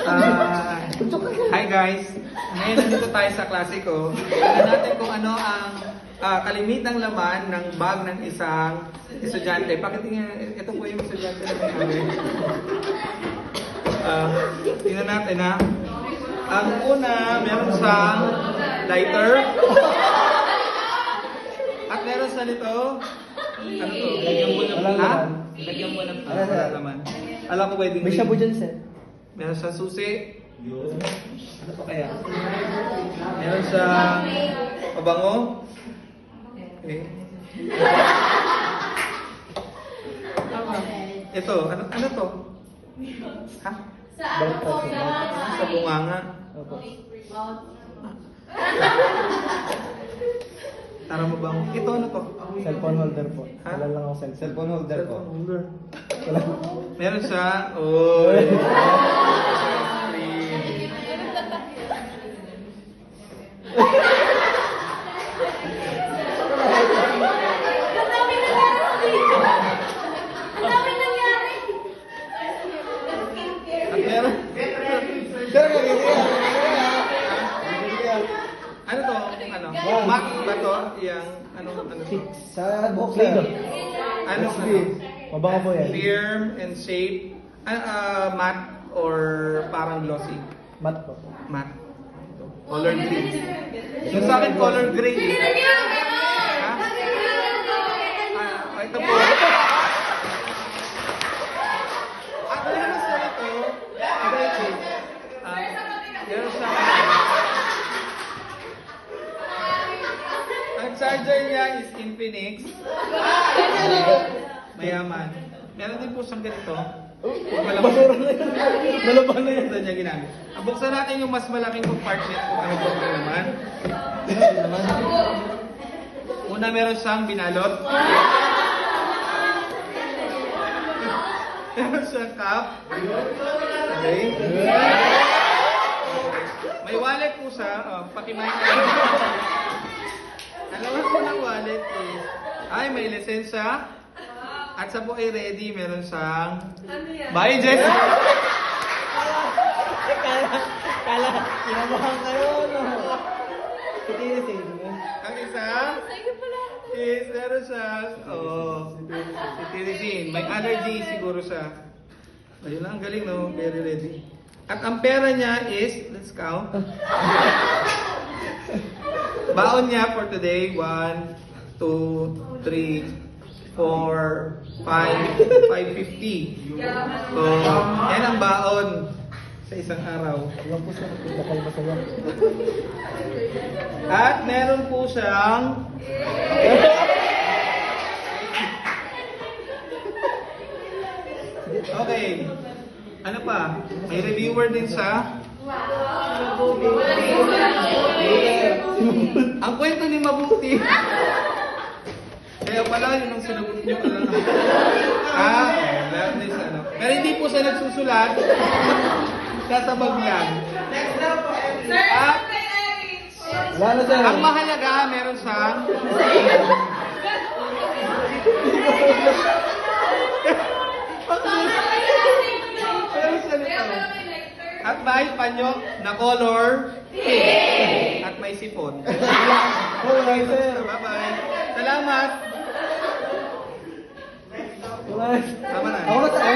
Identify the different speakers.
Speaker 1: Hi guys! Ngayon nandito tayo sa klase ko. Tingnan natin kung ano ang kalimitang laman ng bag ng isang estudyante. Pakitingin, ito po yung estudyante na may kami. Tingnan natin ha. Ang una, meron siyang lighter. At meron sa nito, ano to? Lagyan mo ng lagyan mo ng laman. Alam ko pwedeng
Speaker 2: May shabu dyan, sir.
Speaker 1: meron sa susi. Ano pa kaya? Meron sa pabango. Okay. Ito, ano to? Ha? Sa bunganga. Tara mo bang? Ito ano to?
Speaker 2: Cellphone holder po.
Speaker 1: Ha?
Speaker 2: Wala lang ako cellphone holder po.
Speaker 1: Wala. Meron siya. Oy. At meron. Ano to? Ano? Mac ba to? Yang ano to?
Speaker 2: Sa boxer.
Speaker 1: Ano?
Speaker 2: Mabango po yan.
Speaker 1: Firm and shape. Matte or parang glossy?
Speaker 2: Mat po.
Speaker 1: Matte. Color green. Yung sa akin color gray. Ha? Ito po. At meron sa ito. Meron sa ang charger niya is Infinix. Mayaman. Meron din po siyang ganito.
Speaker 2: Basura na yan. Nalaban na yan.
Speaker 1: Ito niya ginamit. Buksan natin yung mas malaking compartment kung ano po ito naman. Una meron siyang binalot. Meron siyang cup. Okay. May wallet po siya. Pakimahin na. Ang laman po ng wallet is, may lisensya. At sa po ay ready, meron siyang Bye, Jess!
Speaker 2: Kala, kinabahan kayo, no? Titirisin.
Speaker 1: Ang isa is meron siyang, sitirisin. May allergy siguro siya. Ayun lang, ang galing, no? Very ready. At ang pera niya is, let's count. Baon niya for today, 1, 2, 3, 4, 5, 550. So, yan ang baon sa isang araw.
Speaker 2: Iwan po sa kita kayo masaya.
Speaker 1: At meron po siyang okay. Ano pa? May reviewer din sa ang kwento ni Mabuti. Kaya pala yun ang sinagot niyo. Meron din sa ano. Pero hindi po siya nagsusulat. Kasabag lang. At
Speaker 2: Wala na sir.
Speaker 1: ang mahalaga, meron siyang meron siya nito. At may panyo na color pink. At may sipon.
Speaker 2: Alright sir.
Speaker 1: Bye-bye. Salamat.
Speaker 2: Alright.
Speaker 1: Tama na.
Speaker 2: Ako na sir.